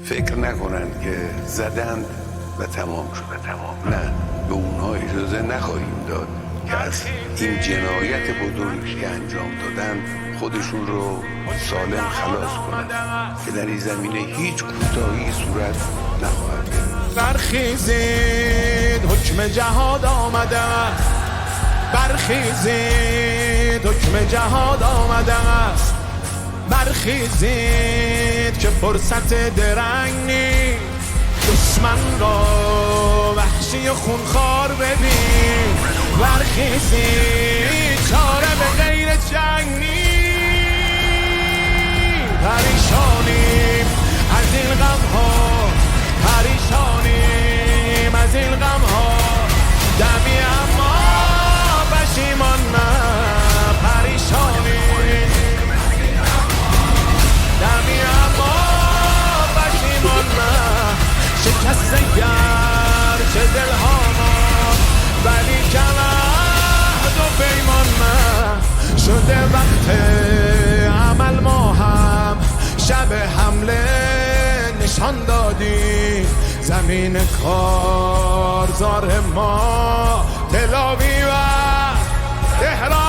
فکر نکنن که زدند و تمام شد. نه، به اونها اجازه نخواهیم داد که از این جنایت بزرگی که انجام دادن خودشون رو سالم خلاص کنند که در این زمینه هیچ کوتاهی صورت نخواهد گرفت. برخیزید حکم جهاد آمده است، برخیزید حکم جهاد آمده است، برخیزید که فرصت درنگ نیست. دشمن را وحشی و خونخوار ببین، برخیزید چاره به غیر جنگ نیست. پریشانیم از این غم ها، پریشانیم از این غم ها، دمی اما پشیمان نه. پریشانیم دمی اما پشیمان نه. شکسته گرچه دل ها ما، ولی کم عهد و پیمان نه. شده وقت عمل، ما هم شب حمله نشان دادیم. زمین کارزار ما تل آویو و تهران